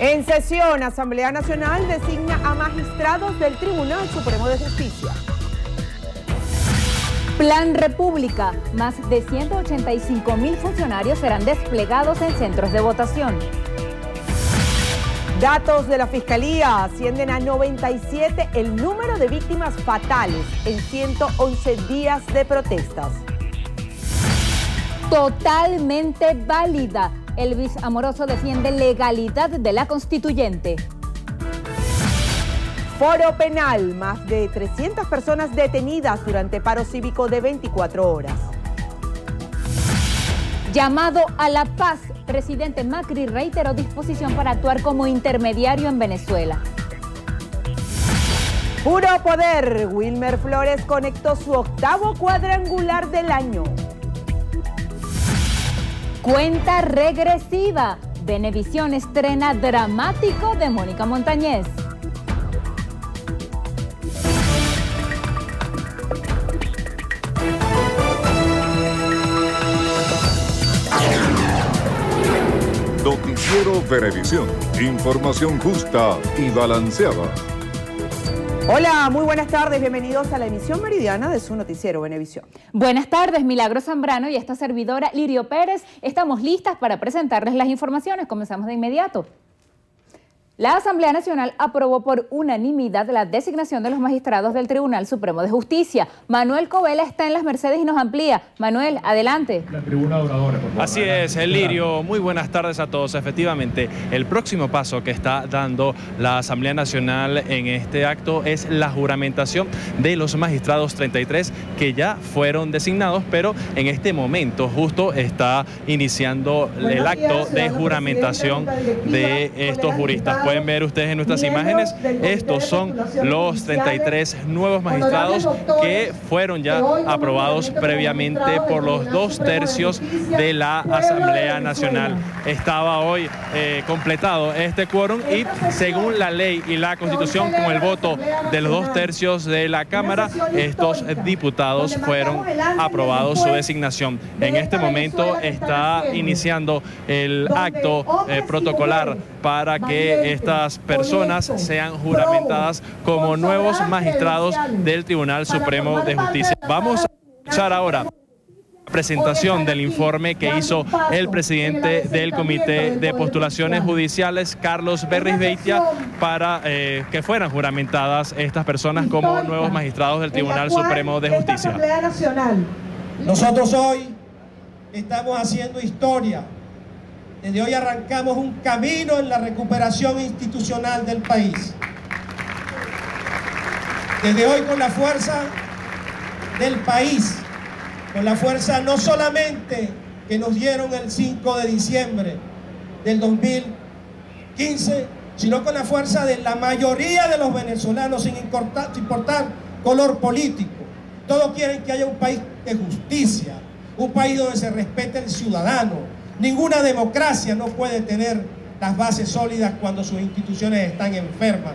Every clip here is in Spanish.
En sesión, Asamblea Nacional designa a magistrados del Tribunal Supremo de Justicia. Plan República. Más de 185.000 funcionarios serán desplegados en centros de votación. Datos de la Fiscalía ascienden a 97 el número de víctimas fatales en 111 días de protestas. Totalmente válida. Elvis Amoroso defiende legalidad de la constituyente. Foro penal, más de 300 personas detenidas durante paro cívico de 24 horas. Llamado a la paz, presidente Macri reiteró disposición para actuar como intermediario en Venezuela. Puro poder, Wilmer Flores conectó su 8º cuadrangular del año. Cuenta regresiva, Venevisión estrena Dramático de Mónica Montañez. Noticiero Venevisión, información justa y balanceada. Hola, muy buenas tardes, bienvenidos a la emisión meridiana de su noticiero Venevisión. Buenas tardes, Milagro Zambrano y esta servidora Lirio Pérez. Estamos listas para presentarles las informaciones. Comenzamos de inmediato. La Asamblea Nacional aprobó por unanimidad la designación de los magistrados del Tribunal Supremo de Justicia. Manuel Covela está en Las Mercedes y nos amplía. Manuel, adelante. La tribuna oradora, por favor. Así es, Lirio. Muy buenas tardes a todos. Efectivamente, el próximo paso que está dando la Asamblea Nacional en este acto es la juramentación de los magistrados 33 que ya fueron designados, pero en este momento justo está iniciando el acto de juramentación de estos juristas. Pueden ver ustedes en nuestras imágenes, estos son los 33 nuevos magistrados que fueron ya aprobados previamente por los 2/3 de la Asamblea Nacional. Estaba hoy completado este quórum y según la ley y la Constitución, con el voto de los 2/3 de la Cámara, estos diputados fueron aprobados su designación. En este momento está iniciando el acto protocolar para que estas personas sean juramentadas como nuevos magistrados del Tribunal Supremo de Justicia. Vamos a escuchar ahora la presentación del informe que hizo el presidente del Comité de Postulaciones Judiciales, Carlos Berrizbeitia, para que fueran juramentadas estas personas como nuevos magistrados del Tribunal Supremo de Justicia. Nosotros hoy estamos haciendo historia. Desde hoy arrancamos un camino en la recuperación institucional del país. Desde hoy, con la fuerza del país, con la fuerza no solamente que nos dieron el 5 de diciembre del 2015, sino con la fuerza de la mayoría de los venezolanos, sin importar color político. Todos quieren que haya un país de justicia, un país donde se respete el ciudadano. Ninguna democracia no puede tener las bases sólidas cuando sus instituciones están enfermas.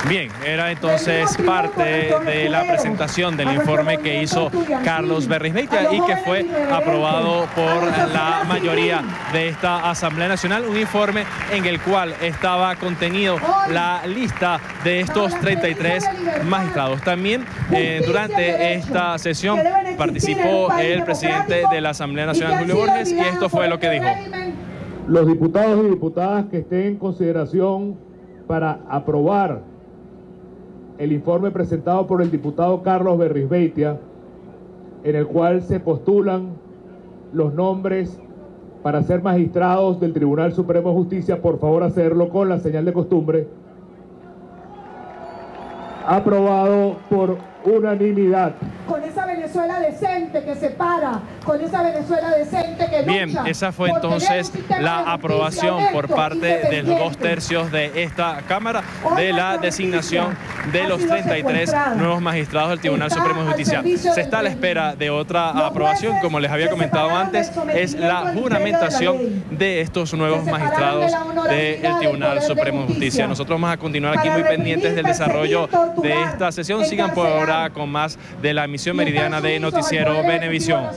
Bien, era entonces parte de la presentación del informe que hizo Carlos Berrizbeitia y que fue aprobado por la mayoría de esta Asamblea Nacional, un informe en el cual estaba contenido la lista de estos 33 magistrados. También durante esta sesión participó el presidente de la Asamblea Nacional, Julio Borges, y esto fue lo que dijo. Los diputados y diputadas que estén en consideración para aprobar el informe presentado por el diputado Carlos Berrizbeitia, en el cual se postulan los nombres para ser magistrados del Tribunal Supremo de Justicia, por favor hacerlo con la señal de costumbre. Aprobado por unanimidad. Con esa Venezuela decente que se para, con esa Venezuela decente que lucha. Bien, esa fue entonces la aprobación por parte de los 2/3 de esta Cámara de la designación de los 33 nuevos magistrados del Tribunal Supremo de Justicia. Se está a la espera de otra aprobación, como les había comentado antes, es la juramentación de estos nuevos magistrados del Tribunal Supremo de Justicia. Nosotros vamos a continuar aquí muy pendientes del desarrollo de esta sesión. Sigan por ahora con más de la emisión meridiana de Noticiero Venevisión.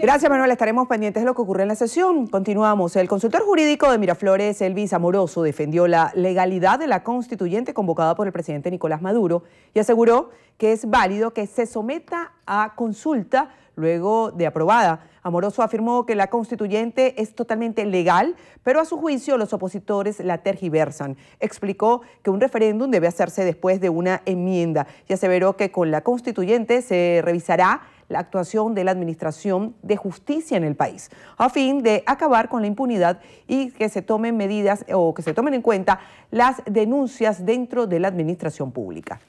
Gracias, Manuel. Estaremos pendientes de lo que ocurre en la sesión. Continuamos. El consultor jurídico de Miraflores, Elvis Amoroso, defendió la legalidad de la constituyente convocada por el presidente Nicolás Maduro y aseguró que es válido que se someta a consulta luego de aprobada. Amoroso afirmó que la constituyente es totalmente legal, pero a su juicio los opositores la tergiversan. Explicó que un referéndum debe hacerse después de una enmienda y aseveró que con la constituyente se revisará la actuación de la Administración de Justicia en el país, a fin de acabar con la impunidad y que se tomen medidas o que se tomen en cuenta las denuncias dentro de la administración pública.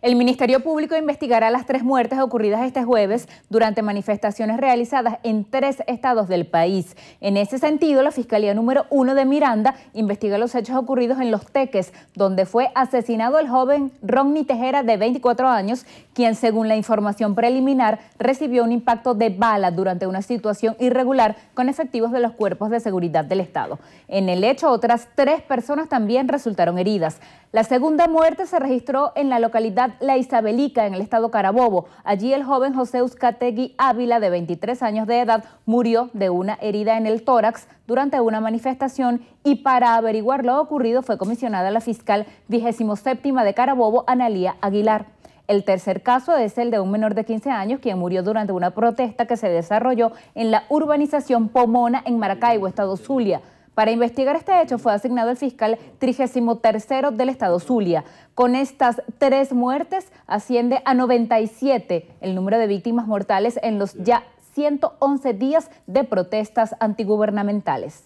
El Ministerio Público investigará las 3 muertes ocurridas este jueves durante manifestaciones realizadas en 3 estados del país. En ese sentido, la Fiscalía número 1 de Miranda investiga los hechos ocurridos en Los Teques, donde fue asesinado el joven Ronnie Tejera, de 24 años, quien, según la información preliminar, recibió un impacto de bala durante una situación irregular con efectivos de los cuerpos de seguridad del Estado. En el hecho, otras 3 personas también resultaron heridas. La segunda muerte se registró en la localidad La Isabelica, en el estado Carabobo. Allí el joven José Uzcategui Ávila, de 23 años de edad, murió de una herida en el tórax durante una manifestación y para averiguar lo ocurrido fue comisionada la fiscal 27ª de Carabobo, Analía Aguilar. El tercer caso es el de un menor de 15 años, quien murió durante una protesta que se desarrolló en la urbanización Pomona, en Maracaibo, estado Zulia. Para investigar este hecho fue asignado el fiscal 33º del estado Zulia. Con estas 3 muertes asciende a 97 el número de víctimas mortales en los ya 111 días de protestas antigubernamentales.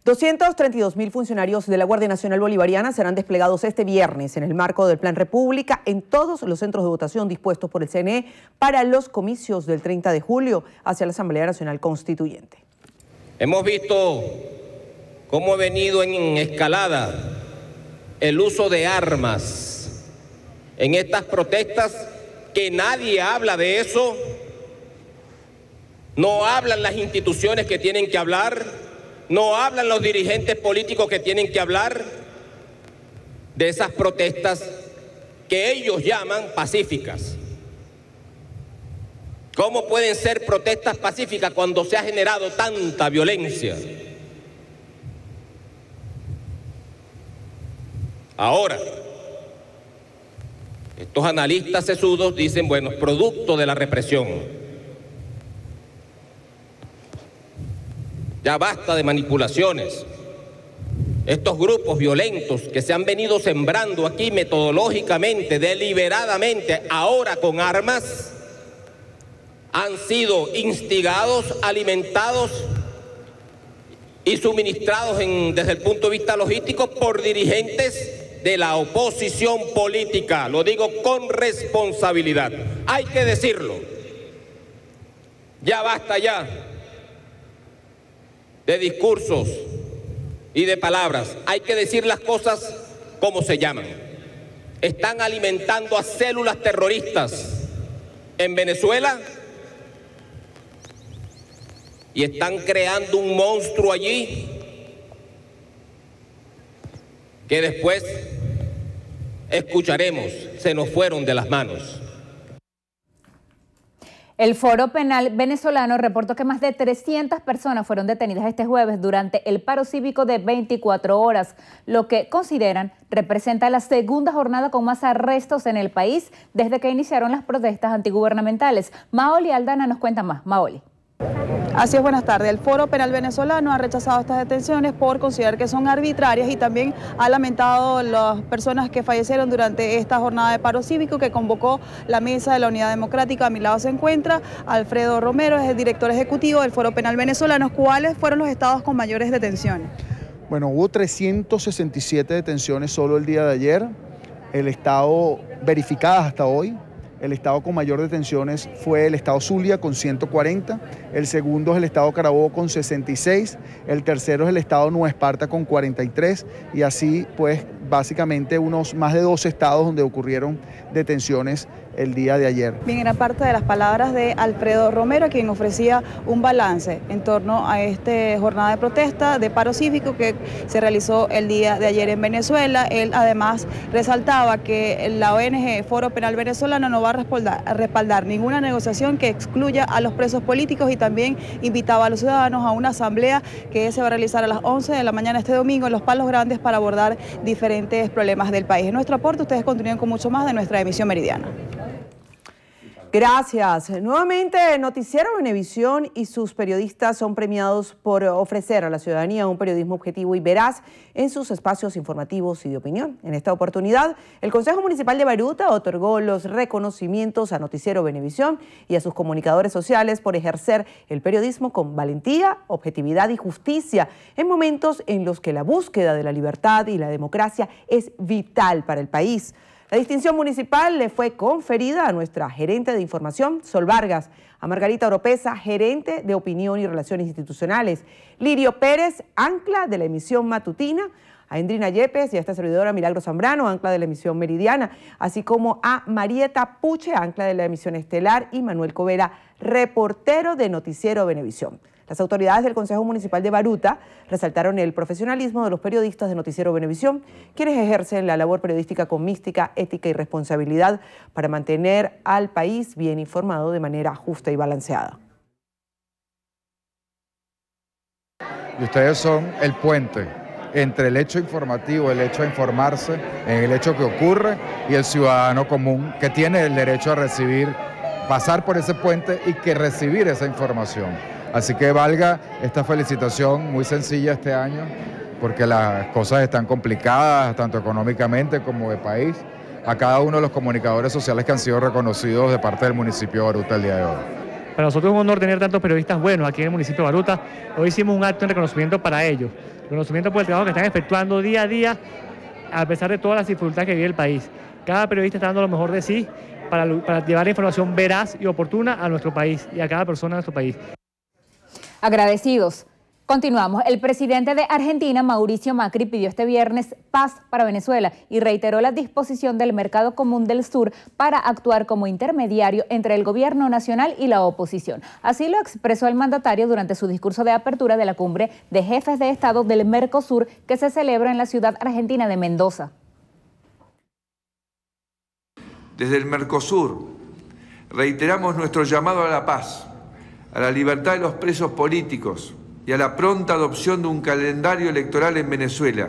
232.000 funcionarios de la Guardia Nacional Bolivariana serán desplegados este viernes en el marco del Plan República en todos los centros de votación dispuestos por el CNE para los comicios del 30 de julio hacia la Asamblea Nacional Constituyente. Hemos visto cómo ha venido en escalada el uso de armas en estas protestas, que nadie habla de eso, no hablan las instituciones que tienen que hablar, no hablan los dirigentes políticos que tienen que hablar de esas protestas que ellos llaman pacíficas. ¿Cómo pueden ser protestas pacíficas cuando se ha generado tanta violencia? Ahora, estos analistas sesudos dicen, bueno, producto de la represión. Ya basta de manipulaciones. Estos grupos violentos que se han venido sembrando aquí metodológicamente, deliberadamente, ahora con armas, han sido instigados, alimentados y suministrados desde el punto de vista logístico por dirigentes de la oposición política. Lo digo con responsabilidad. Hay que decirlo. Ya basta ya de discursos y de palabras. Hay que decir las cosas como se llaman. Están alimentando a células terroristas en Venezuela y están creando un monstruo allí que después escucharemos, se nos fueron de las manos. El Foro Penal venezolano reportó que más de 300 personas fueron detenidas este jueves durante el paro cívico de 24 horas, lo que consideran representa la segunda jornada con más arrestos en el país desde que iniciaron las protestas antigubernamentales. Maoli Aldana nos cuenta más. Maoli. Así es, buenas tardes. El Foro Penal venezolano ha rechazado estas detenciones por considerar que son arbitrarias y también ha lamentado las personas que fallecieron durante esta jornada de paro cívico que convocó la Mesa de la Unidad Democrática. A mi lado se encuentra Alfredo Romero, es el director ejecutivo del Foro Penal venezolano. ¿Cuáles fueron los estados con mayores detenciones? Bueno, hubo 367 detenciones solo el día de ayer. El estado verificadas hasta hoy. El estado con mayor detenciones fue el estado Zulia con 140, el segundo es el estado Carabobo con 66, el tercero es el estado Nueva Esparta con 43 y así pues básicamente unos más de 12 estados donde ocurrieron detenciones el día de ayer. Bien, era parte de las palabras de Alfredo Romero, quien ofrecía un balance en torno a esta jornada de protesta, de paro cívico que se realizó el día de ayer en Venezuela. Él además resaltaba que la ONG Foro Penal Venezolano no va a respaldar ninguna negociación que excluya a los presos políticos y también invitaba a los ciudadanos a una asamblea que se va a realizar a las 11 de la mañana este domingo en Los Palos Grandes para abordar diferentes problemas del país. En nuestro aporte, ustedes continúen con mucho más de nuestra emisión meridiana. Gracias. Nuevamente, Noticiero Venevisión y sus periodistas son premiados por ofrecer a la ciudadanía un periodismo objetivo y veraz en sus espacios informativos y de opinión. En esta oportunidad, el Consejo Municipal de Baruta otorgó los reconocimientos a Noticiero Venevisión y a sus comunicadores sociales por ejercer el periodismo con valentía, objetividad y justicia en momentos en los que la búsqueda de la libertad y la democracia es vital para el país. La distinción municipal le fue conferida a nuestra gerente de información, Sol Vargas, a Margarita Oropesa, gerente de opinión y relaciones institucionales, Lirio Pérez, ancla de la emisión matutina, a Endrina Yepes y a esta servidora Milagro Zambrano, ancla de la emisión meridiana, así como a Marieta Puche, ancla de la emisión estelar, y Manuel Covera, reportero de Noticiero Venevisión. Las autoridades del Consejo Municipal de Baruta resaltaron el profesionalismo de los periodistas de Noticiero Venevisión, quienes ejercen la labor periodística con mística, ética y responsabilidad para mantener al país bien informado de manera justa y balanceada. Y ustedes son el puente entre el hecho informativo, el hecho de informarse, en el hecho que ocurre, y el ciudadano común que tiene el derecho a recibir, pasar por ese puente y que recibir esa información. Así que valga esta felicitación muy sencilla este año, porque las cosas están complicadas, tanto económicamente como de país, a cada uno de los comunicadores sociales que han sido reconocidos de parte del municipio de Baruta el día de hoy. Para nosotros es un honor tener tantos periodistas buenos aquí en el municipio de Baruta. Hoy hicimos un acto de reconocimiento para ellos, reconocimiento por el trabajo que están efectuando día a día, a pesar de todas las dificultades que vive el país. Cada periodista está dando lo mejor de sí para llevar la información veraz y oportuna a nuestro país y a cada persona de nuestro país. Agradecidos. Continuamos. El presidente de Argentina, Mauricio Macri, pidió este viernes paz para Venezuela y reiteró la disposición del Mercado Común del Sur para actuar como intermediario entre el gobierno nacional y la oposición. Así lo expresó el mandatario durante su discurso de apertura de la cumbre de jefes de Estado del Mercosur que se celebra en la ciudad argentina de Mendoza. Desde el Mercosur reiteramos nuestro llamado a la paz, a la libertad de los presos políticos y a la pronta adopción de un calendario electoral en Venezuela.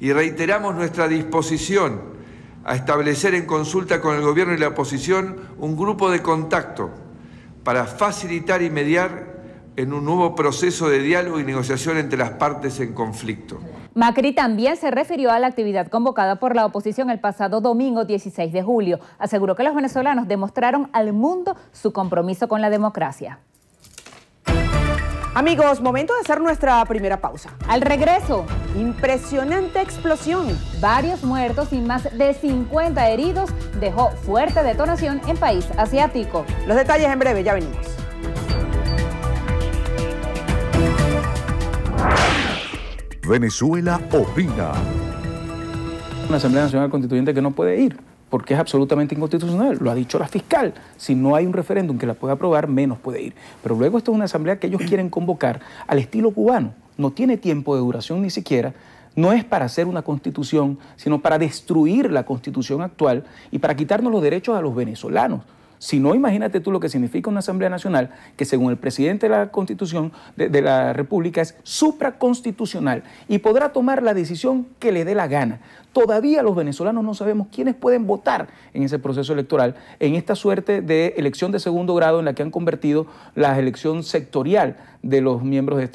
Y reiteramos nuestra disposición a establecer en consulta con el gobierno y la oposición un grupo de contacto para facilitar y mediar en un nuevo proceso de diálogo y negociación entre las partes en conflicto. Macri también se refirió a la actividad convocada por la oposición el pasado domingo 16 de julio. Aseguró que los venezolanos demostraron al mundo su compromiso con la democracia. Amigos, momento de hacer nuestra primera pausa. Al regreso, impresionante explosión. Varios muertos y más de 50 heridos dejó fuerte detonación en país asiático. Los detalles en breve, ya venimos. Venezuela opina. Una Asamblea Nacional Constituyente que no puede ir, porque es absolutamente inconstitucional, lo ha dicho la fiscal. Si no hay un referéndum que la pueda aprobar, menos puede ir. Pero luego esto es una asamblea que ellos quieren convocar al estilo cubano. No tiene tiempo de duración ni siquiera. No es para hacer una constitución, sino para destruir la constitución actual y para quitarnos los derechos a los venezolanos. Si no, imagínate tú lo que significa una Asamblea Nacional que según el presidente de la Constitución de la República es supraconstitucional y podrá tomar la decisión que le dé la gana. Todavía los venezolanos no sabemos quiénes pueden votar en ese proceso electoral, en esta suerte de elección de segundo grado en la que han convertido la elección sectorial de los miembros de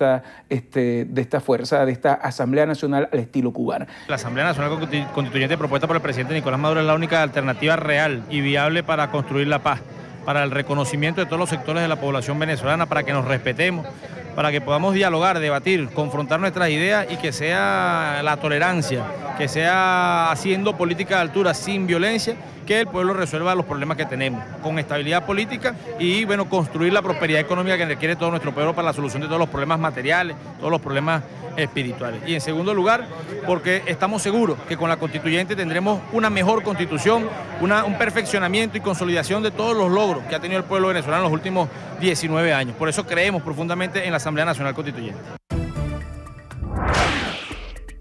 esta fuerza, de esta Asamblea Nacional al estilo cubana. La Asamblea Nacional Constituyente propuesta por el presidente Nicolás Maduro es la única alternativa real y viable para construir la paz, para el reconocimiento de todos los sectores de la población venezolana, para que nos respetemos, para que podamos dialogar, debatir, confrontar nuestras ideas y que sea la tolerancia, que sea haciendo política de altura sin violencia, que el pueblo resuelva los problemas que tenemos, con estabilidad política y bueno, construir la prosperidad económica que requiere todo nuestro pueblo para la solución de todos los problemas materiales, todos los problemas espirituales. Y en segundo lugar, porque estamos seguros que con la constituyente tendremos una mejor constitución, un perfeccionamiento y consolidación de todos los logros que ha tenido el pueblo venezolano en los últimos 19 años. Por eso creemos profundamente en la Asamblea Nacional Constituyente.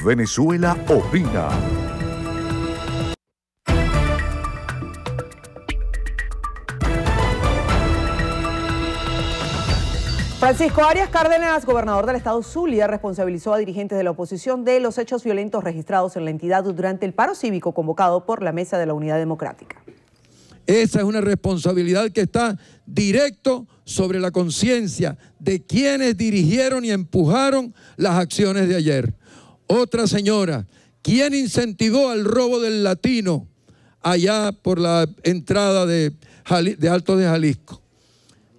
Venezuela opina. Francisco Arias Cárdenas, gobernador del estado Zulia, responsabilizó a dirigentes de la oposición de los hechos violentos registrados en la entidad durante el paro cívico convocado por la Mesa de la Unidad Democrática. Esa es una responsabilidad que está directo sobre la conciencia de quienes dirigieron y empujaron las acciones de ayer. Otra señora, quien incentivó el robo del Latino allá por la entrada de Altos de Jalisco.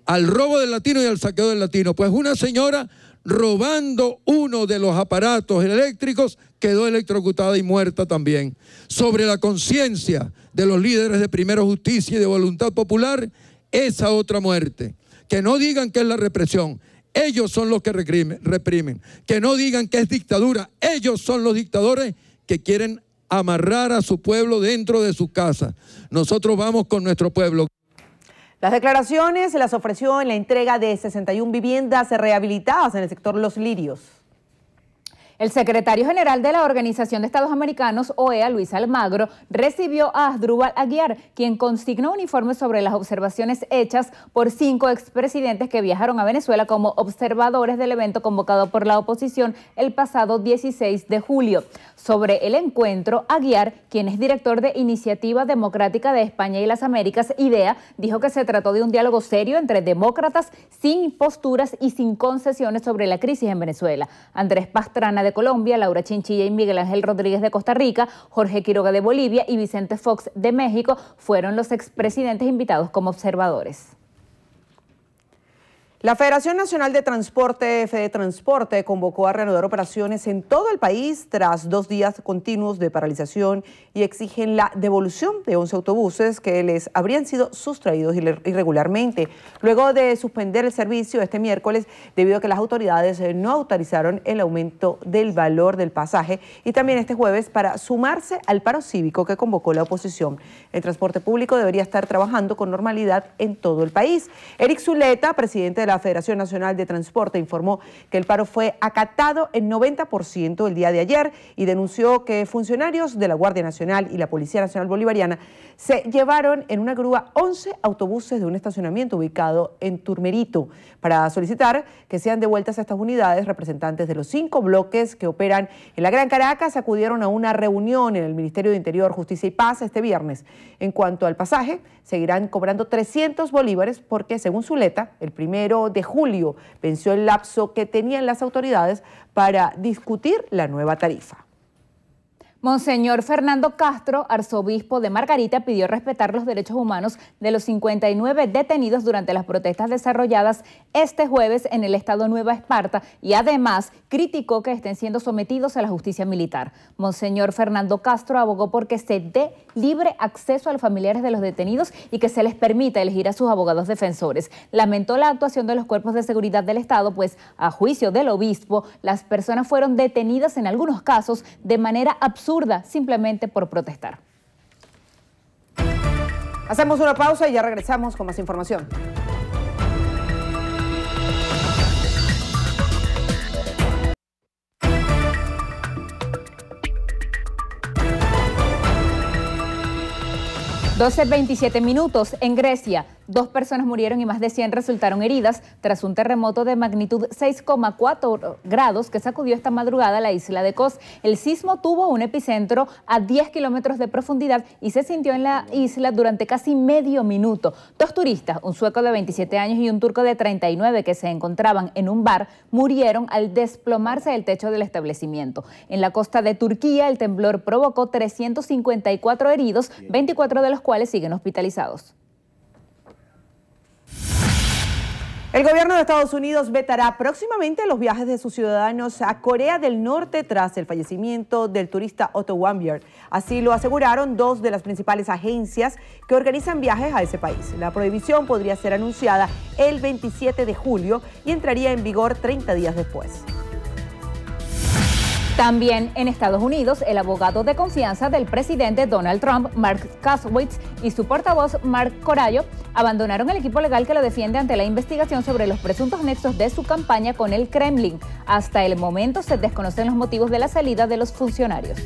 Al robo del Latino y al saqueo del Latino. Pues una señora robando uno de los aparatos eléctricos quedó electrocutada y muerta también. Sobre la conciencia de los líderes de Primero Justicia y de Voluntad Popular, esa otra muerte. Que no digan que es la represión, ellos son los que reprimen. Que no digan que es dictadura, ellos son los dictadores que quieren amarrar a su pueblo dentro de su casa. Nosotros vamos con nuestro pueblo. Las declaraciones se las ofreció en la entrega de 61 viviendas rehabilitadas en el sector Los Lirios. El secretario general de la Organización de Estados Americanos, OEA, Luis Almagro, recibió a Asdrúbal Aguiar, quien consignó un informe sobre las observaciones hechas por 5 expresidentes que viajaron a Venezuela como observadores del evento convocado por la oposición el pasado 16 de julio. Sobre el encuentro, Aguiar, quien es director de Iniciativa Democrática de España y las Américas, IDEA, dijo que se trató de un diálogo serio entre demócratas, sin posturas y sin concesiones sobre la crisis en Venezuela. Andrés Pastrana de Colombia, Laura Chinchilla y Miguel Ángel Rodríguez de Costa Rica, Jorge Quiroga de Bolivia y Vicente Fox de México fueron los expresidentes invitados como observadores. La Federación Nacional de Transporte, FEDETransporte, convocó a reanudar operaciones en todo el país tras 2 días continuos de paralización y exigen la devolución de 11 autobuses que les habrían sido sustraídos irregularmente, luego de suspender el servicio este miércoles debido a que las autoridades no autorizaron el aumento del valor del pasaje, y también este jueves para sumarse al paro cívico que convocó la oposición. El transporte público debería estar trabajando con normalidad en todo el país. Eric Zuleta, presidente de la Federación Nacional de Transporte, informó que el paro fue acatado en 90% el día de ayer y denunció que funcionarios de la Guardia Nacional y la Policía Nacional Bolivariana se llevaron en una grúa 11 autobuses de un estacionamiento ubicado en Turmerito. Para solicitar que sean devueltas a estas unidades, representantes de los 5 bloques que operan en la Gran Caracas acudieron a una reunión en el Ministerio de Interior, Justicia y Paz este viernes. En cuanto al pasaje, seguirán cobrando 300 bolívares porque, según Zuleta, el 1 de julio venció el lapso que tenían las autoridades para discutir la nueva tarifa. Monseñor Fernando Castro, arzobispo de Margarita, pidió respetar los derechos humanos de los 59 detenidos durante las protestas desarrolladas este jueves en el estado Nueva Esparta y además criticó que estén siendo sometidos a la justicia militar. Monseñor Fernando Castro abogó porque se dé libre acceso a los familiares de los detenidos y que se les permita elegir a sus abogados defensores. Lamentó la actuación de los cuerpos de seguridad del estado, pues a juicio del obispo, las personas fueron detenidas en algunos casos de manera absurda, simplemente por protestar. Hacemos una pausa y ya regresamos con más información. (12:27) en Grecia. 2 personas murieron y más de 100 resultaron heridas tras un terremoto de magnitud 6,4 grados que sacudió esta madrugada la isla de Kos. El sismo tuvo un epicentro a 10 kilómetros de profundidad y se sintió en la isla durante casi medio minuto. 2 turistas, un sueco de 27 años y un turco de 39 que se encontraban en un bar, murieron al desplomarse el techo del establecimiento. En la costa de Turquía, el temblor provocó 354 heridos, 24 de los cuales siguen hospitalizados. El gobierno de Estados Unidos vetará próximamente los viajes de sus ciudadanos a Corea del Norte tras el fallecimiento del turista Otto Warmbier. Así lo aseguraron dos de las principales agencias que organizan viajes a ese país. La prohibición podría ser anunciada el 27 de julio y entraría en vigor 30 días después. También en Estados Unidos, el abogado de confianza del presidente Donald Trump, Mark Kasowitz, y su portavoz, Mark Corallo, abandonaron el equipo legal que lo defiende ante la investigación sobre los presuntos nexos de su campaña con el Kremlin. Hasta el momento se desconocen los motivos de la salida de los funcionarios.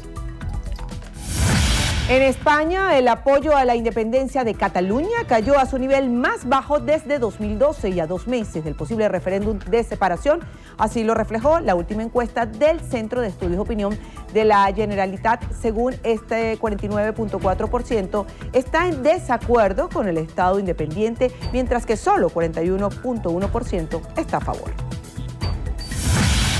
En España, el apoyo a la independencia de Cataluña cayó a su nivel más bajo desde 2012 y a 2 meses del posible referéndum de separación. Así lo reflejó la última encuesta del Centro de Estudios de Opinión de la Generalitat. Según este 49.4% está en desacuerdo con el Estado independiente, mientras que solo 41.1% está a favor.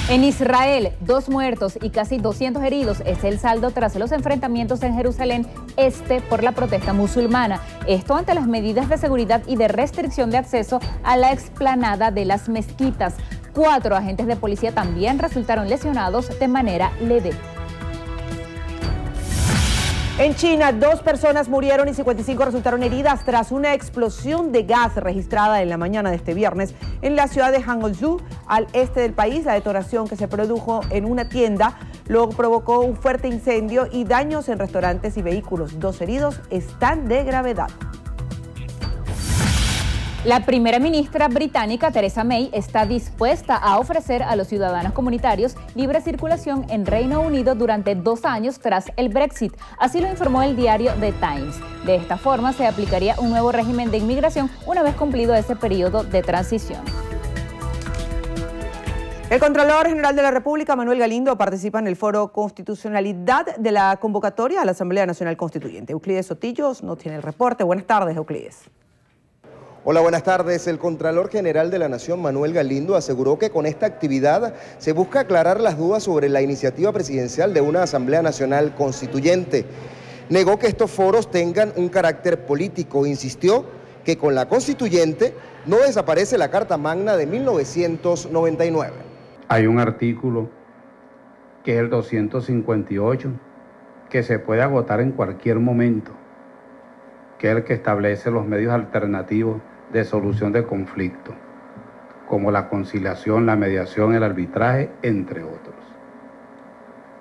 En Israel, 2 muertos y casi 200 heridos es el saldo tras los enfrentamientos en Jerusalén Este por la protesta musulmana. Esto ante las medidas de seguridad y de restricción de acceso a la explanada de las mezquitas. 4 agentes de policía también resultaron lesionados de manera leve. En China, 2 personas murieron y 55 resultaron heridas tras una explosión de gas registrada en la mañana de este viernes en la ciudad de Hangzhou, al este del país. La detonación que se produjo en una tienda luego provocó un fuerte incendio y daños en restaurantes y vehículos. 2 heridos están de gravedad. La primera ministra británica, Theresa May, está dispuesta a ofrecer a los ciudadanos comunitarios libre circulación en Reino Unido durante 2 años tras el Brexit. Así lo informó el diario The Times. De esta forma se aplicaría un nuevo régimen de inmigración una vez cumplido ese periodo de transición. El Contralor General de la República, Manuel Galindo, participa en el foro Constitucionalidad de la convocatoria a la Asamblea Nacional Constituyente. Euclides Sotillos nos tiene el reporte. Buenas tardes, Euclides. Hola, buenas tardes. El Contralor General de la Nación, Manuel Galindo, aseguró que con esta actividad se busca aclarar las dudas sobre la iniciativa presidencial de una Asamblea Nacional Constituyente. Negó que estos foros tengan un carácter político. Insistió que con la Constituyente no desaparece la Carta Magna de 1999. Hay un artículo que es el 258 que se puede agotar en cualquier momento, que es el que establece los medios alternativos de solución de conflictos, como la conciliación, la mediación, el arbitraje, entre otros.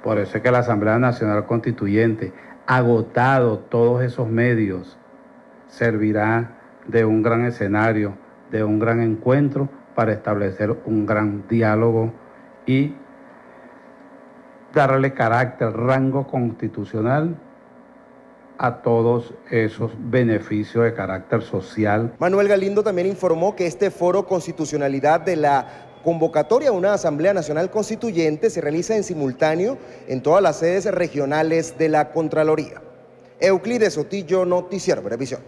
Por eso es que la Asamblea Nacional Constituyente, agotado todos esos medios, servirá de un gran escenario, de un gran encuentro para establecer un gran diálogo y darle carácter, rango constitucional a todos esos beneficios de carácter social. Manuel Galindo también informó que este foro Constitucionalidad de la convocatoria a una Asamblea Nacional Constituyente se realiza en simultáneo en todas las sedes regionales de la Contraloría. Euclides Sotillo, Noticiero Previsión.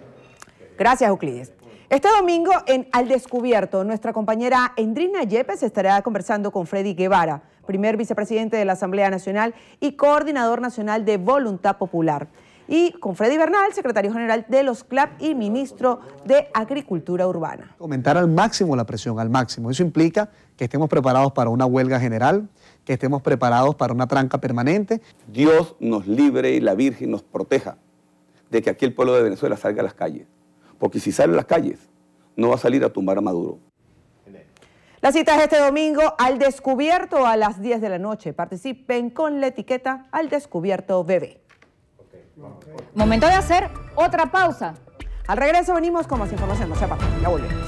Gracias, Euclides. Este domingo en Al Descubierto, nuestra compañera Endrina Yepes estará conversando con Freddy Guevara, primer vicepresidente de la Asamblea Nacional y coordinador nacional de Voluntad Popular, y con Freddy Bernal, secretario general de los CLAP y ministro de Agricultura Urbana. Aumentar al máximo la presión, al máximo. Eso implica que estemos preparados para una huelga general, que estemos preparados para una tranca permanente. Dios nos libre y la Virgen nos proteja de que aquí el pueblo de Venezuela salga a las calles. Porque si sale a las calles, no va a salir a tumbar a Maduro. La cita es este domingo Al Descubierto a las 10 de la noche. Participen con la etiqueta Al Descubierto BB. Momento de hacer otra pausa. Al regreso venimos con más información. No se aparten, ya volvemos.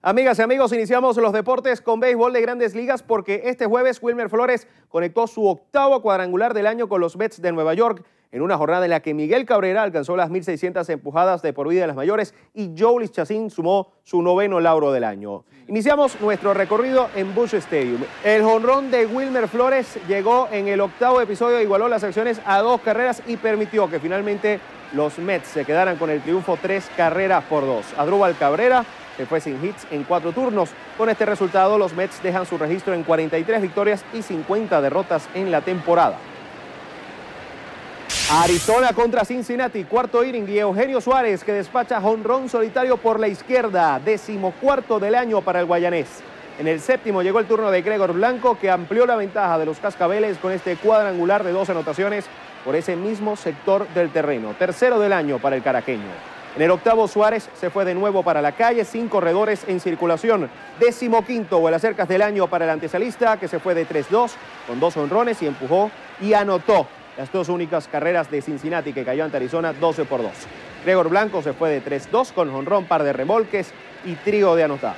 Amigas y amigos, iniciamos los deportes con béisbol de Grandes Ligas porque este jueves Wilmer Flores conectó su 8º cuadrangular del año con los Mets de Nueva York en una jornada en la que Miguel Cabrera alcanzó las 1,600 empujadas de por vida en las mayores y Jhoulys Chacín sumó su 9º lauro del año. Iniciamos nuestro recorrido en Busch Stadium. El jonrón de Wilmer Flores llegó en el 8º episodio, igualó las acciones a 2 carreras y permitió que finalmente los Mets se quedaran con el triunfo 3-2. Adrúbal Cabrera se fue sin hits en 4 turnos. Con este resultado, los Mets dejan su registro en 43 victorias y 50 derrotas en la temporada. Arizona contra Cincinnati, cuarto inning, y Eugenio Suárez que despacha jonrón solitario por la izquierda, 14º del año para el guayanés. En el séptimo llegó el turno de Gregor Blanco, que amplió la ventaja de los Cascabeles con este cuadrangular de 2 anotaciones por ese mismo sector del terreno. Tercero del año para el caraqueño. En el octavo, Suárez se fue de nuevo para la calle, 5 corredores en circulación. 15º o el acercas del año para el antesalista, que se fue de 3-2 con 2 honrones y empujó y anotó las 2 únicas carreras de Cincinnati, que cayó ante Arizona 12-2. Gregor Blanco se fue de 3-2 con jonrón, par de remolques y trío de anotadas.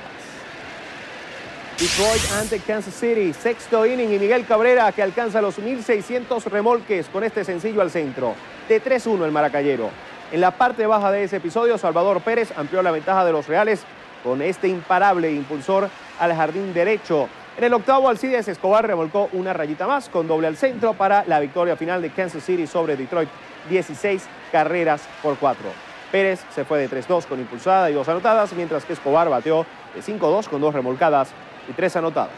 Detroit ante Kansas City, sexto inning, y Miguel Cabrera que alcanza los 1.600 remolques con este sencillo al centro. De 3-1 el maracayero. En la parte baja de ese episodio, Salvador Pérez amplió la ventaja de los Reales con este imparable impulsor al jardín derecho. En el octavo, Alcides Escobar remolcó una rayita más con doble al centro para la victoria final de Kansas City sobre Detroit, 16-4. Pérez se fue de 3-2 con impulsada y 2 anotadas, mientras que Escobar bateó de 5-2 con 2 remolcadas y 3 anotadas.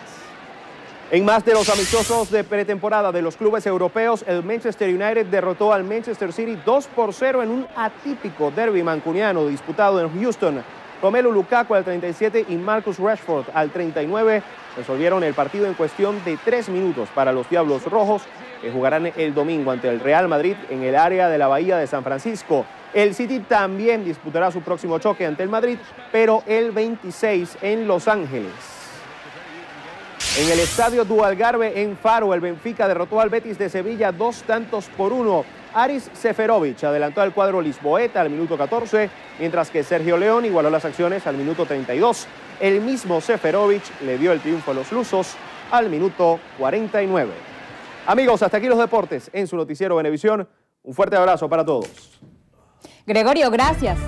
En más de los amistosos de pretemporada de los clubes europeos, el Manchester United derrotó al Manchester City 2-0 en un atípico derbi mancuniano disputado en Houston. Romelu Lukaku al 37 y Marcus Rashford al 39 resolvieron el partido en cuestión de 3 minutos para los Diablos Rojos, que jugarán el domingo ante el Real Madrid en el área de la Bahía de San Francisco. El City también disputará su próximo choque ante el Madrid, pero el 26 en Los Ángeles. En el estadio Dualgarve en Faro, el Benfica derrotó al Betis de Sevilla 2-1. Aris Seferovic adelantó al cuadro lisboeta al minuto 14, mientras que Sergio León igualó las acciones al minuto 32. El mismo Seferovic le dio el triunfo a los lusos al minuto 49. Amigos, hasta aquí los deportes en su noticiero Venevisión. Un fuerte abrazo para todos. Gregorio, gracias.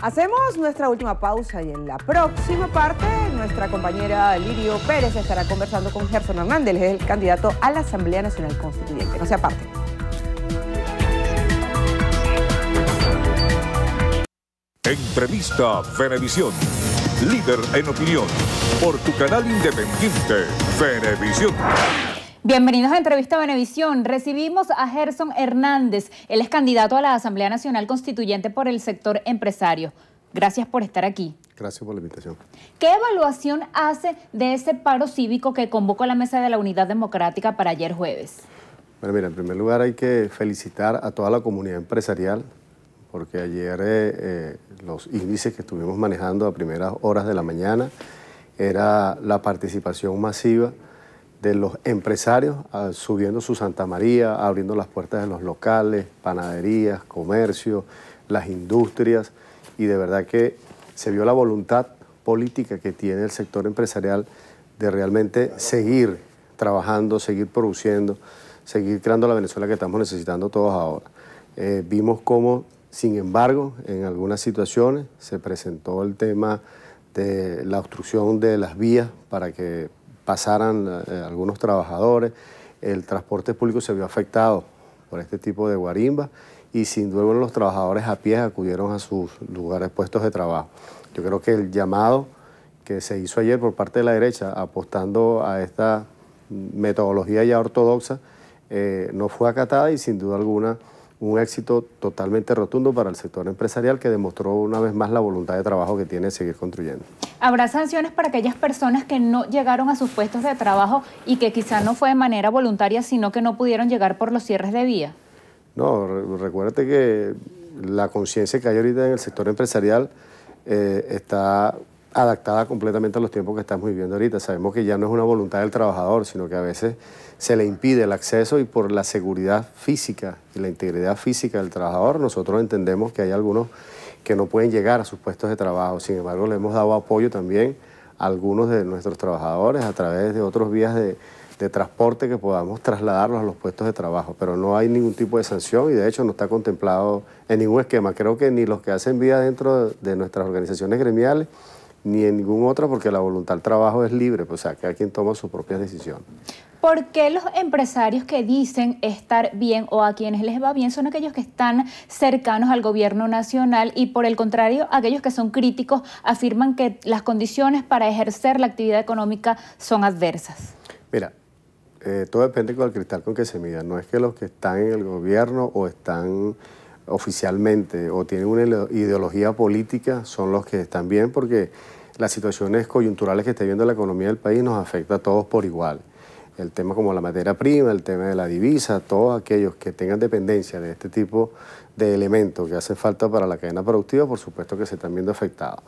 Hacemos nuestra última pausa y en la próxima parte nuestra compañera Lirio Pérez estará conversando con Gerson Hernández, él es el candidato a la Asamblea Nacional Constituyente. No se aparte. Entrevista Venevisión. Líder en opinión. Por tu canal independiente, Venevisión. Bienvenidos a Entrevista Venevisión. Recibimos a Gerson Hernández. Él es candidato a la Asamblea Nacional Constituyente por el sector empresario. Gracias por estar aquí. Gracias por la invitación. ¿Qué evaluación hace de ese paro cívico que convocó la Mesa de la Unidad Democrática para ayer jueves? Bueno, mira, en primer lugar hay que felicitar a toda la comunidad empresarial, porque ayer los índices que estuvimos manejando a primeras horas de la mañana era la participación masiva de los empresarios subiendo su Santa María, abriendo las puertas de los locales, panaderías, comercio, las industrias, y de verdad que se vio la voluntad política que tiene el sector empresarial de realmente seguir trabajando, seguir produciendo, seguir creando la Venezuela que estamos necesitando todos ahora. Vimos cómo, sin embargo, en algunas situaciones se presentó el tema de la obstrucción de las vías para que pasaran algunos trabajadores. El transporte público se vio afectado por este tipo de guarimbas y sin duda los trabajadores a pie acudieron a sus lugares, puestos de trabajo. Yo creo que el llamado que se hizo ayer por parte de la derecha apostando a esta metodología ya ortodoxa no fue acatada y sin duda alguna un éxito totalmente rotundo para el sector empresarial que demostró una vez más la voluntad de trabajo que tiene de seguir construyendo. ¿Habrá sanciones para aquellas personas que no llegaron a sus puestos de trabajo y que quizá no fue de manera voluntaria, sino que no pudieron llegar por los cierres de vía? No, recuérdate que la conciencia que hay ahorita en el sector empresarial está adaptada completamente a los tiempos que estamos viviendo ahorita. Sabemos que ya no es una voluntad del trabajador, sino que a veces se le impide el acceso y por la seguridad física y la integridad física del trabajador, nosotros entendemos que hay algunos que no pueden llegar a sus puestos de trabajo. Sin embargo, le hemos dado apoyo también a algunos de nuestros trabajadores a través de otros vías de transporte que podamos trasladarlos a los puestos de trabajo, pero no hay ningún tipo de sanción y de hecho no está contemplado en ningún esquema. Creo que ni los que hacen vía dentro de nuestras organizaciones gremiales ni en ningún otro, porque la voluntad del trabajo es libre, pues, o sea, cada quien toma sus propias decisiones. ¿Por qué los empresarios que dicen estar bien o a quienes les va bien son aquellos que están cercanos al gobierno nacional y por el contrario, aquellos que son críticos afirman que las condiciones para ejercer la actividad económica son adversas? Mira, todo depende con el cristal con que se mida. No es que los que están en el gobierno o están oficialmente o tienen una ideología política son los que están bien, porque las situaciones coyunturales que está viviendo la economía del país nos afecta a todos por igual. El tema como la materia prima, el tema de la divisa, todos aquellos que tengan dependencia de este tipo de elementos que hacen falta para la cadena productiva, por supuesto que se están viendo afectados.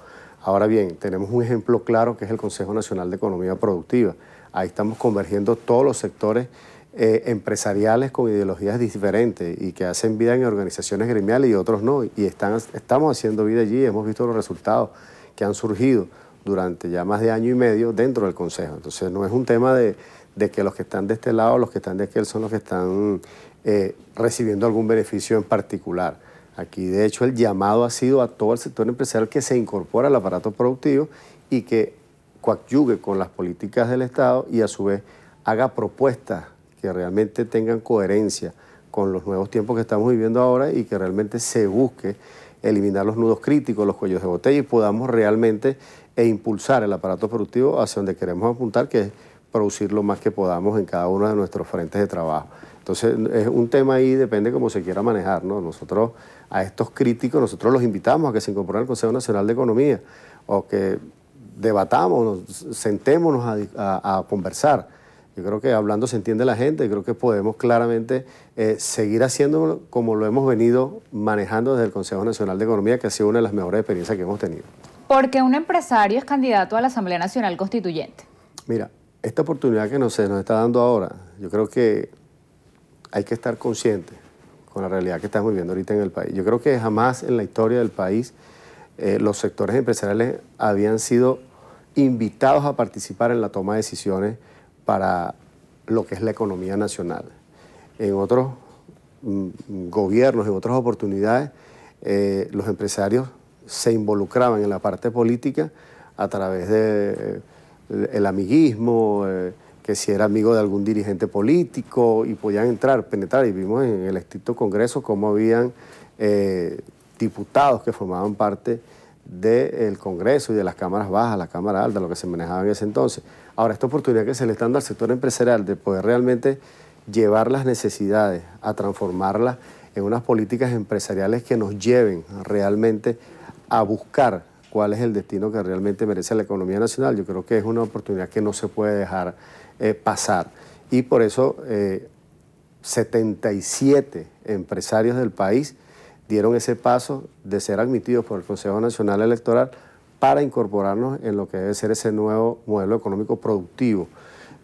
Ahora bien, tenemos un ejemplo claro que es el Consejo Nacional de Economía Productiva. Ahí estamos convergiendo todos los sectores empresariales con ideologías diferentes y que hacen vida en organizaciones gremiales y otros no. Y estamos haciendo vida allí y hemos visto los resultados que han surgido durante ya más de año y medio dentro del Consejo. Entonces no es un tema de que los que están de este lado, los que están de aquel son los que están recibiendo algún beneficio en particular. Aquí de hecho el llamado ha sido a todo el sector empresarial que se incorpora al aparato productivo y que coadyuve con las políticas del Estado y a su vez haga propuestas que realmente tengan coherencia con los nuevos tiempos que estamos viviendo ahora y que realmente se busque eliminar los nudos críticos, los cuellos de botella y podamos realmente impulsar el aparato productivo hacia donde queremos apuntar, que es producir lo más que podamos en cada uno de nuestros frentes de trabajo. Entonces, es un tema ahí, depende cómo se quiera manejar, ¿no? Nosotros, a estos críticos, nosotros los invitamos a que se incorporen al Consejo Nacional de Economía o que debatamos, sentémonos a conversar. Yo creo que hablando se entiende la gente, creo que podemos claramente seguir haciéndolo como lo hemos venido manejando desde el Consejo Nacional de Economía, que ha sido una de las mejores experiencias que hemos tenido. ¿Por qué un empresario es candidato a la Asamblea Nacional Constituyente? Mira, esta oportunidad que nos está dando ahora, yo creo que hay que estar consciente con la realidad que estamos viviendo ahorita en el país. Yo creo que jamás en la historia del país los sectores empresariales habían sido invitados a participar en la toma de decisiones para lo que es la economía nacional. En otros gobiernos, en otras oportunidades, los empresarios se involucraban en la parte política a través del amiguismo, que si era amigo de algún dirigente político y podían penetrar, y vimos en el extinto Congreso cómo habían diputados que formaban parte del Congreso y de las cámaras bajas, la Cámara Alta, lo que se manejaba en ese entonces. Ahora, esta oportunidad que se le está dando al sector empresarial de poder realmente llevar las necesidades a transformarlas en unas políticas empresariales que nos lleven realmente a buscar cuál es el destino que realmente merece la economía nacional, yo creo que es una oportunidad que no se puede dejar pasar. Y por eso 77 empresarios del país dieron ese paso de ser admitidos por el Consejo Nacional Electoral para incorporarnos en lo que debe ser ese nuevo modelo económico productivo,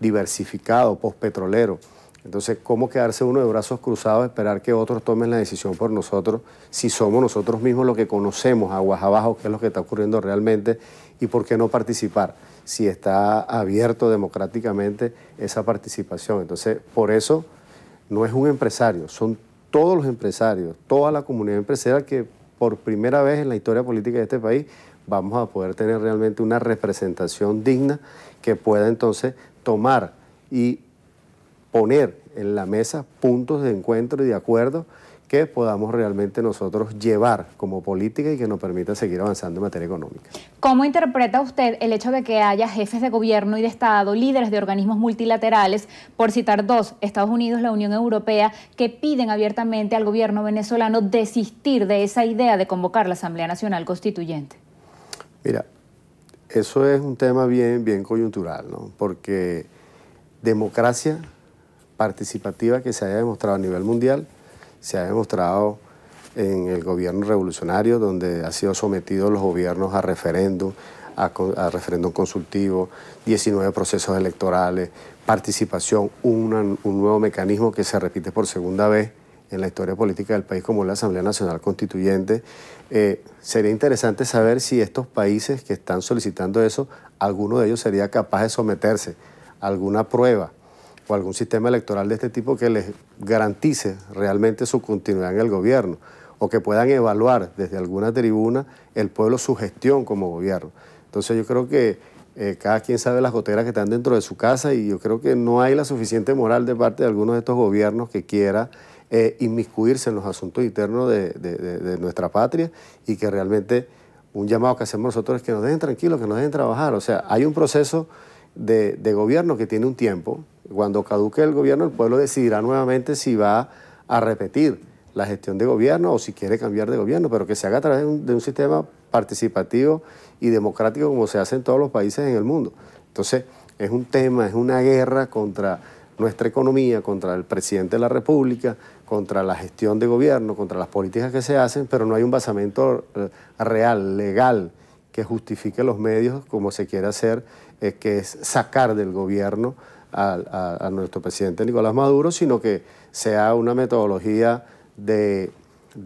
diversificado, postpetrolero. Entonces, ¿cómo quedarse uno de brazos cruzados, esperar que otros tomen la decisión por nosotros, si somos nosotros mismos los que conocemos aguas abajo qué es lo que está ocurriendo realmente y por qué no participar, si está abierto democráticamente esa participación? Entonces, por eso no es un empresario, son todos los empresarios, toda la comunidad empresarial que por primera vez en la historia política de este país vamos a poder tener realmente una representación digna que pueda entonces tomar y poner en la mesa puntos de encuentro y de acuerdo que podamos realmente nosotros llevar como política y que nos permita seguir avanzando en materia económica. ¿Cómo interpreta usted el hecho de que haya jefes de gobierno y de Estado, líderes de organismos multilaterales, por citar dos, Estados Unidos, la Unión Europea, que piden abiertamente al gobierno venezolano desistir de esa idea de convocar la Asamblea Nacional Constituyente? Mira, eso es un tema bien coyuntural, ¿no? Porque democracia participativa que se haya demostrado a nivel mundial, se ha demostrado en el gobierno revolucionario, donde ha sido sometido los gobiernos a referéndum, a referéndum consultivo, 19 procesos electorales, participación, un nuevo mecanismo que se repite por segunda vez en la historia política del país como la Asamblea Nacional Constituyente. Sería interesante saber si estos países que están solicitando eso, alguno de ellos sería capaz de someterse a alguna prueba o algún sistema electoral de este tipo que les garantice realmente su continuidad en el gobierno o que puedan evaluar desde alguna tribuna el pueblo su gestión como gobierno. Entonces yo creo que cada quien sabe las goteras que están dentro de su casa y yo creo que no hay la suficiente moral de parte de algunos de estos gobiernos que quiera inmiscuirse en los asuntos internos de nuestra patria y que realmente un llamado que hacemos nosotros es que nos dejen tranquilos, que nos dejen trabajar. O sea, hay un proceso de gobierno que tiene un tiempo, Cuando caduque el gobierno, el pueblo decidirá nuevamente si va a repetir la gestión de gobierno o si quiere cambiar de gobierno, pero que se haga a través de un sistema participativo y democrático como se hace en todos los países en el mundo. Entonces, es un tema, es una guerra contra nuestra economía, contra el presidente de la República, contra la gestión de gobierno, contra las políticas que se hacen, pero no hay un basamento real, legal, que justifique los medios como se quiere hacer, que es sacar del gobierno a nuestro presidente Nicolás Maduro, sino que sea una metodología de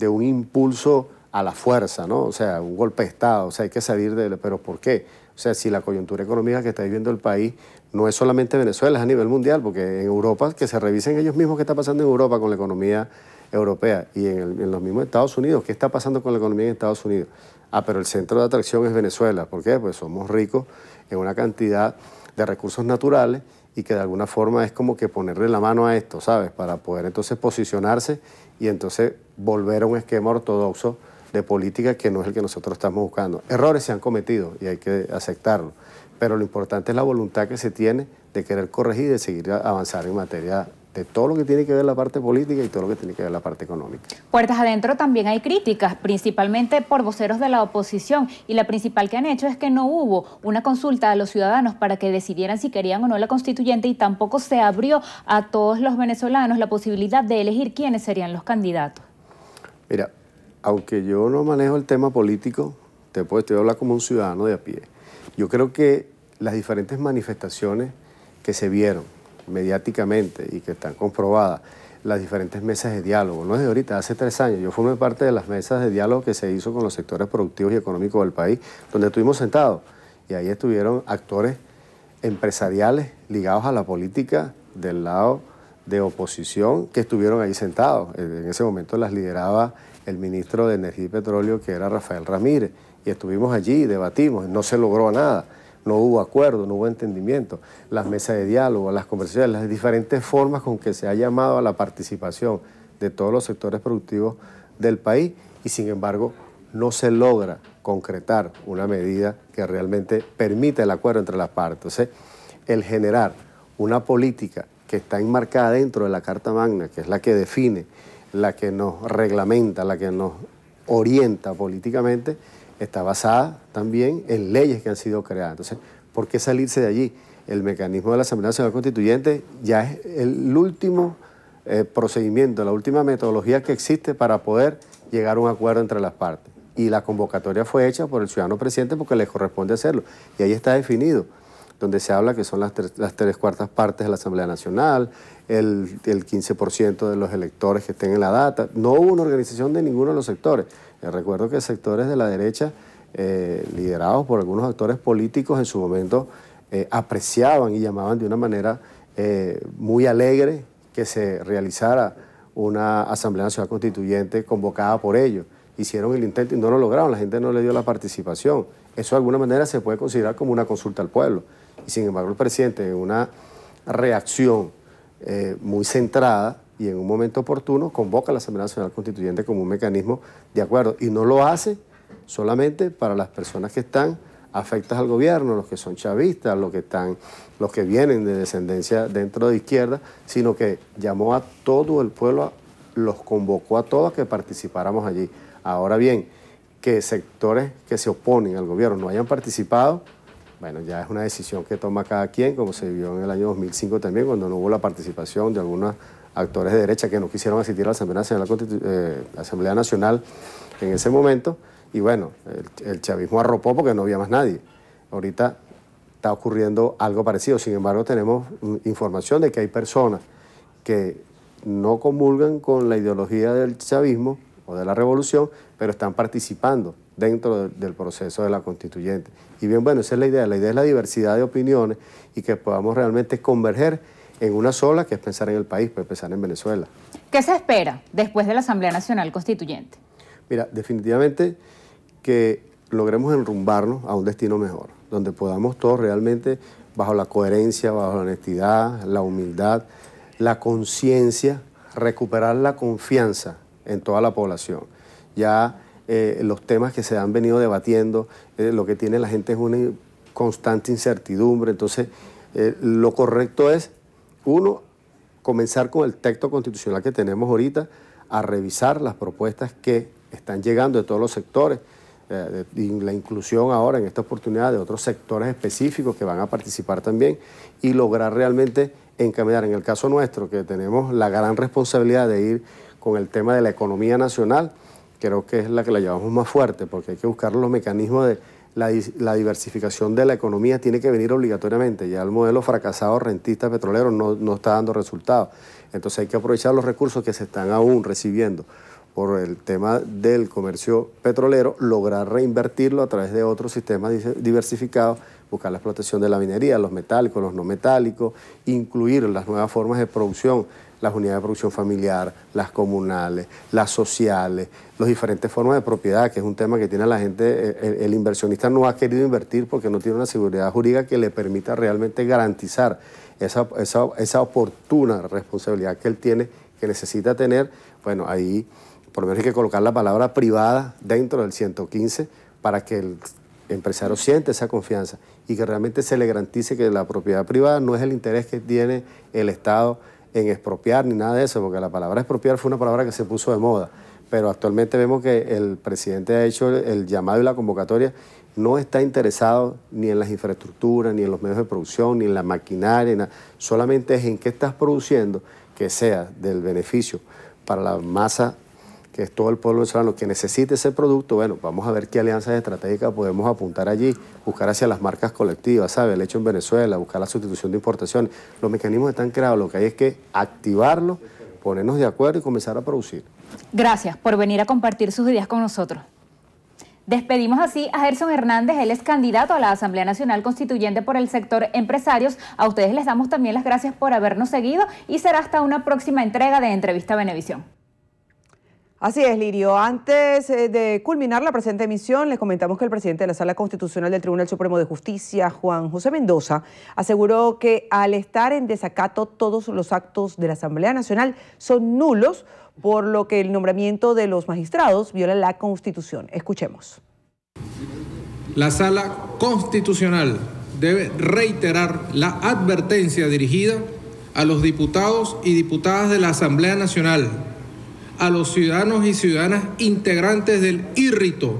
un impulso a la fuerza, ¿no? O sea, un golpe de Estado, o sea, hay que salir de... ¿Pero por qué? O sea, si la coyuntura económica que está viviendo el país no es solamente Venezuela, es a nivel mundial, porque en Europa, que se revisen ellos mismos qué está pasando en Europa con la economía europea y en los mismos Estados Unidos, qué está pasando con la economía en Estados Unidos. Ah, pero el centro de atracción es Venezuela. ¿Por qué? Pues somos ricos en una cantidad de recursos naturales y que de alguna forma es como que ponerle la mano a esto, ¿sabes? Para poder entonces posicionarse y entonces volver a un esquema ortodoxo de política que no es el que nosotros estamos buscando. Errores se han cometido y hay que aceptarlo, pero lo importante es la voluntad que se tiene de querer corregir y de seguir avanzar en materia de todo lo que tiene que ver la parte política y todo lo que tiene que ver la parte económica. Puertas adentro también hay críticas, principalmente por voceros de la oposición, y la principal que han hecho es que no hubo una consulta a los ciudadanos para que decidieran si querían o no la constituyente, y tampoco se abrió a todos los venezolanos la posibilidad de elegir quiénes serían los candidatos. Mira, aunque yo no manejo el tema político, te puedo hablar como un ciudadano de a pie. Yo creo que las diferentes manifestaciones que se vieron mediáticamente y que están comprobadas, las diferentes mesas de diálogo, no es de ahorita, hace 3 años, yo formé parte de las mesas de diálogo que se hizo con los sectores productivos y económicos del país, donde estuvimos sentados, y ahí estuvieron actores empresariales ligados a la política del lado de oposición que estuvieron ahí sentados. En ese momento las lideraba el ministro de Energía y Petróleo, que era Rafael Ramírez, y estuvimos allí, debatimos, no se logró nada. No hubo acuerdo, no hubo entendimiento. Las mesas de diálogo, las conversaciones, las diferentes formas con que se ha llamado a la participación de todos los sectores productivos del país, y sin embargo no se logra concretar una medida que realmente permita el acuerdo entre las partes. Entonces, el generar una política que está enmarcada dentro de la Carta Magna, que es la que define, la que nos reglamenta, la que nos orienta políticamente, está basada también en leyes que han sido creadas. Entonces, ¿por qué salirse de allí? El mecanismo de la Asamblea Nacional Constituyente ya es el último procedimiento, la última metodología que existe para poder llegar a un acuerdo entre las partes. Y la convocatoria fue hecha por el ciudadano presidente porque le corresponde hacerlo. Y ahí está definido, donde se habla que son las 3/4 partes de la Asamblea Nacional, el 15% de los electores que estén en la data. No hubo una organización de ninguno de los sectores. Recuerdo que sectores de la derecha, liderados por algunos actores políticos, en su momento apreciaban y llamaban de una manera muy alegre que se realizara una Asamblea Nacional Constituyente convocada por ellos. Hicieron el intento y no lo lograron, la gente no le dio la participación. Eso de alguna manera se puede considerar como una consulta al pueblo. Y sin embargo el presidente, en una reacción muy centrada y en un momento oportuno, convoca a la Asamblea Nacional Constituyente como un mecanismo de acuerdo, y no lo hace solamente para las personas que están afectas al gobierno, los que son chavistas, los que vienen de descendencia dentro de izquierda, sino que llamó a todo el pueblo, los convocó a todos a que participáramos allí. Ahora bien, que sectores que se oponen al gobierno no hayan participado, bueno, ya es una decisión que toma cada quien, como se vio en el año 2005 también, cuando no hubo la participación de algunos actores de derecha que no quisieron asistir a la Asamblea Nacional en ese momento, y bueno, el chavismo arropó porque no había más nadie. Ahorita está ocurriendo algo parecido, sin embargo tenemos información de que hay personas que no comulgan con la ideología del chavismo o de la revolución, pero están participando dentro del proceso de la constituyente. Y bien, bueno, esa es la idea es la diversidad de opiniones y que podamos realmente converger en una sola, que es pensar en el país, pues pensar en Venezuela. ¿Qué se espera después de la Asamblea Nacional Constituyente? Mira, definitivamente que logremos enrumbarnos a un destino mejor, donde podamos todos realmente, bajo la coherencia, bajo la honestidad, la humildad, la conciencia, recuperar la confianza en toda la población. Ya los temas que se han venido debatiendo, lo que tiene la gente es una constante incertidumbre, entonces lo correcto es uno, comenzar con el texto constitucional que tenemos ahorita, a revisar las propuestas que están llegando de todos los sectores, y la inclusión ahora en esta oportunidad de otros sectores específicos que van a participar también, y lograr realmente encaminar, en el caso nuestro, que tenemos la gran responsabilidad de ir con el tema de la economía nacional, creo que es la que la llevamos más fuerte, porque hay que buscar los mecanismos de la diversificación de la economía, tiene que venir obligatoriamente. Ya el modelo fracasado rentista petrolero no está dando resultados. Entonces hay que aprovechar los recursos que se están aún recibiendo por el tema del comercio petrolero, lograr reinvertirlo a través de otros sistemas diversificados, buscar la explotación de la minería, los metálicos, los no metálicos, incluir las nuevas formas de producción, las unidades de producción familiar, las comunales, las sociales, las diferentes formas de propiedad, que es un tema que tiene la gente. El inversionista no ha querido invertir porque no tiene una seguridad jurídica que le permita realmente garantizar esa oportuna responsabilidad que él tiene, que necesita tener. Bueno, ahí por lo menos hay que colocar la palabra privada dentro del 115 para que el empresario siente esa confianza y que realmente se le garantice que la propiedad privada no es el interés que tiene el Estado en expropiar ni nada de eso, porque la palabra expropiar fue una palabra que se puso de moda, pero actualmente vemos que el presidente ha hecho el llamado y la convocatoria, no está interesado ni en las infraestructuras, ni en los medios de producción, ni en la maquinaria, solamente es en qué estás produciendo, que sea del beneficio para la masa, que es todo el pueblo venezolano que necesite ese producto. Bueno, vamos a ver qué alianzas estratégicas podemos apuntar allí, buscar hacia las marcas colectivas, ¿sabe? El hecho en Venezuela, buscar la sustitución de importaciones. Los mecanismos están creados, lo que hay es que activarlos, ponernos de acuerdo y comenzar a producir. Gracias por venir a compartir sus ideas con nosotros. Despedimos así a Gerson Hernández, él es candidato a la Asamblea Nacional Constituyente por el sector empresarios. A ustedes les damos también las gracias por habernos seguido y será hasta una próxima entrega de Entrevista Venevisión. Así es, Lirio. Antes de culminar la presente emisión, les comentamos que el presidente de la Sala Constitucional del Tribunal Supremo de Justicia, Juan José Mendoza, aseguró que al estar en desacato todos los actos de la Asamblea Nacional son nulos, por lo que el nombramiento de los magistrados viola la Constitución. Escuchemos. La Sala Constitucional debe reiterar la advertencia dirigida a los diputados y diputadas de la Asamblea Nacional, a los ciudadanos y ciudadanas integrantes del IRRITO,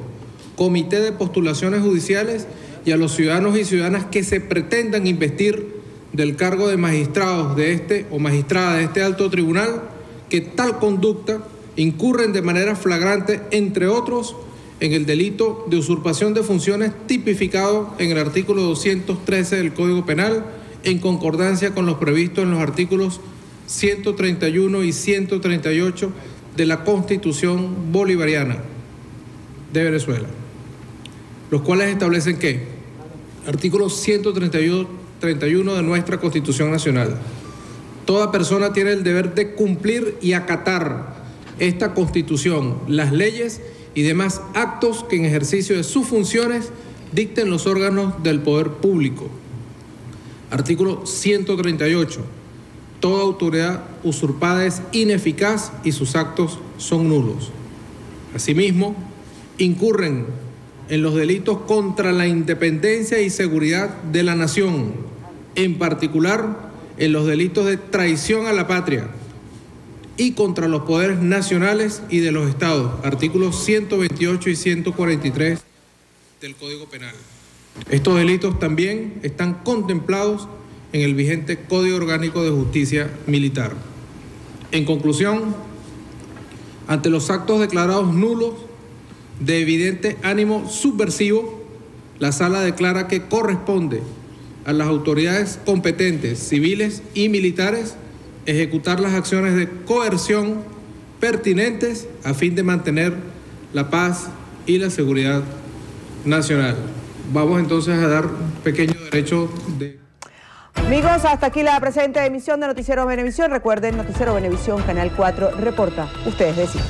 Comité de Postulaciones Judiciales, y a los ciudadanos y ciudadanas que se pretendan investir del cargo de magistrados de este o magistrada de este alto tribunal, que tal conducta incurren de manera flagrante, entre otros, en el delito de usurpación de funciones tipificado en el artículo 213 del Código Penal, en concordancia con los previstos en los artículos 131 y 138 de la Constitución Bolivariana de Venezuela, los cuales establecen que, artículo 131 de nuestra Constitución Nacional, toda persona tiene el deber de cumplir y acatar esta Constitución, las leyes y demás actos que en ejercicio de sus funciones dicten los órganos del poder público. Artículo 138. Toda autoridad usurpada es ineficaz y sus actos son nulos. Asimismo, incurren en los delitos contra la independencia y seguridad de la nación, en particular en los delitos de traición a la patria y contra los poderes nacionales y de los estados, artículos 128 y 143 del Código Penal. Estos delitos también están contemplados en el vigente Código Orgánico de Justicia Militar. En conclusión, ante los actos declarados nulos de evidente ánimo subversivo, la Sala declara que corresponde a las autoridades competentes, civiles y militares, ejecutar las acciones de coerción pertinentes a fin de mantener la paz y la seguridad nacional. Vamos entonces a dar un pequeño derecho de... Amigos, hasta aquí la presente emisión de Noticiero Venevisión. Recuerden, Noticiero Venevisión, Canal 4, reporta. Ustedes deciden.